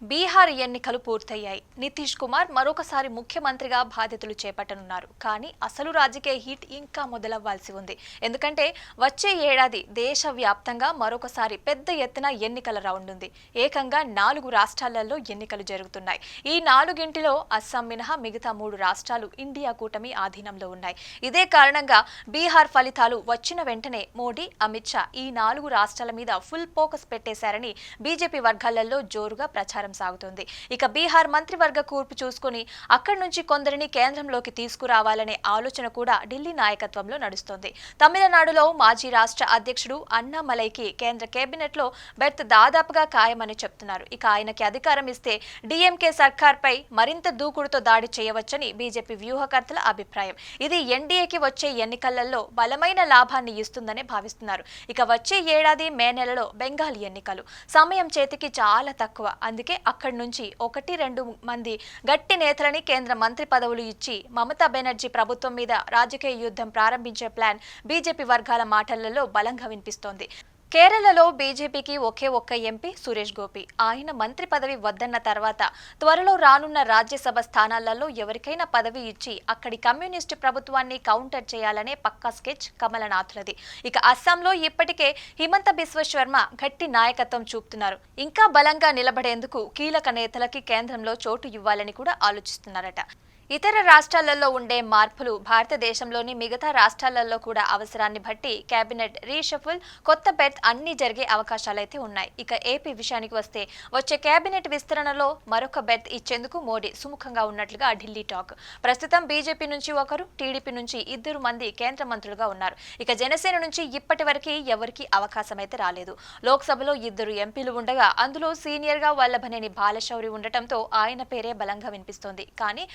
బీహార్ ఎన్నికలు పూర్తయ్యాయి. నితీష్ కుమార్ మరొకసారి ముఖ్యమంత్రిగా బాధ్యతలు చేపట్టనున్నారు. కానీ అసలు రాజకీయ హీట్ ఇంకా మొదలవ్వాల్సి ఉంది. ఎందుకంటే వచ్చే ఏడాది దేశవ్యాప్తంగా మరొకసారి పెద్ద ఎత్తున ఎన్నికల రౌండ్ ఉంది. ఏకంగా 4 రాష్ట్రాలలో ఎన్నికలు జరుగుతున్నాయి. ఈ 4గింటిలో అస్సాం మినహా మిగతా 3 రాష్ట్రాలు ఇండియా కూటమి ఆధీనంలో ఉన్నాయి. ఇదే కారణంగా బీహార్ ఫలితాలు వచ్చిన వెంటనే మోడీ, అమిత్ షా ఈ 4 రాష్ట్రాల మీద ఫుల్ ఫోకస్ పెట్టేశారని బీజేపీ వర్గాలలో జోరుగా ప్రచారం సాగుతోంది. ఇక బీహార్ మంత్రివర్గ కూర్పు చూసుకుని అక్కడి నుంచి కొందరిని కేంద్రంలోకి తీసుకురావాలనే ఆలోచన కూడా ఢిల్లీ నాయకత్వంలో నడుస్తోంది. తమిళనాడులో మాజీ రాష్ట్ర అధ్యక్షుడు అన్నామలైకి కేంద్ర కేబినెట్ లో బెర్త్ దాదాపుగా ఖాయమని చెప్తున్నారు. ఇక ఆయనకి అధికారం ఇస్తే డీఎంకే సర్కార్పై మరింత దూకుడుతో దాడి చేయవచ్చని బీజేపీ వ్యూహకర్తల అభిప్రాయం. ఇది ఎన్డీఏకి వచ్చే ఎన్నికలలో బలమైన లాభాన్ని ఇస్తుందని భావిస్తున్నారు. ఇక వచ్చే ఏడాది మే నెలలో బెంగాల్ ఎన్నికలు. సమయం చేతికి చాలా తక్కువ. అందుకే అక్కడి నుంచి 1-2 మంది గట్టి నేతలని కేంద్ర మంత్రి పదవులు ఇచ్చి మమతా బెనర్జీ ప్రభుత్వం మీద రాజకీయ యుద్ధం ప్రారంభించే ప్లాన్ బీజేపీ వర్గాల మాటలలో బలంగా వినిపిస్తోంది. కేరళలో బీజేపీకి ఒకే ఒక్క ఎంపీ సురేష్ గోపి. ఆయన మంత్రి పదవి వద్దన్న తర్వాత త్వరలో రానున్న రాజ్యసభ స్థానాలలో ఎవరికైనా పదవి ఇచ్చి అక్కడి కమ్యూనిస్టు ప్రభుత్వాన్ని కౌంటర్ చేయాలనే పక్కా స్కెచ్ కమలనాథులది. ఇక అస్సాంలో ఇప్పటికే హిమంత బిశ్వ శర్మ గట్టి నాయకత్వం చూపుతున్నారు. ఇంకా బలంగా నిలబడేందుకు కీలక నేతలకి కేంద్రంలో చోటు ఇవ్వాలని కూడా ఆలోచిస్తున్నారట. ఇతర రాష్ట్రాలలో ఉండే మార్పులు భారతదేశంలోని మిగతా రాష్ట్రాలలో కూడా అవసరాన్ని బట్టి కేబినెట్ రీషఫుల్, కొత్త బెర్త్ అన్ని జరిగే అవకాశాలైతే ఉన్నాయి. ఇక ఏపీ విషయానికి వస్తే వచ్చే కేబినెట్ విస్తరణలో మరొక బెర్త్ ఇచ్చేందుకు మోడీ సుముఖంగా ఉన్నట్లుగా ఢిల్లీ టాక్. ప్రస్తుతం బీజేపీ నుంచి ఒకరు, టీడీపీ నుంచి 2 మంది కేంద్ర మంత్రులుగా ఉన్నారు. ఇక జనసేన నుంచి ఇప్పటి వరకు ఎవరికి అవకాశం అయితే రాలేదు. లోక్సభలో 2 ఎంపీలు ఉండగా అందులో సీనియర్ గా వల్లభనేని బాలశౌరి ఉండటంతో ఆయన పేరే బలంగా వినిపిస్తోంది. కానీ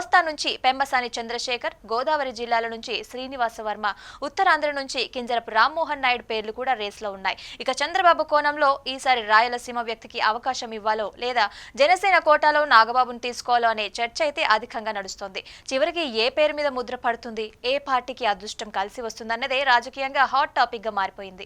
కోస్తా నుంచి పెమ్మసాని చంద్రశేఖర్, గోదావరి జిల్లాల నుంచి శ్రీనివాస వర్మ, ఉత్తరాంధ్ర నుంచి కింజరపు రామ్మోహన్ నాయుడు పేర్లు కూడా రేసులో ఉన్నాయి. ఇక చంద్రబాబు కోణంలో ఈసారి రాయలసీమ వ్యక్తికి అవకాశం ఇవ్వాలో లేదా జనసేన కోటాలో నాగబాబును తీసుకోవాలో అనే చర్చ అయితే అధికంగా నడుస్తోంది. చివరికి ఏ పేరు మీద ముద్ర పడుతుంది, ఏ పార్టీకి అదృష్టం కలిసి వస్తుందన్నదే రాజకీయంగా హాట్ టాపిక్ గా మారిపోయింది.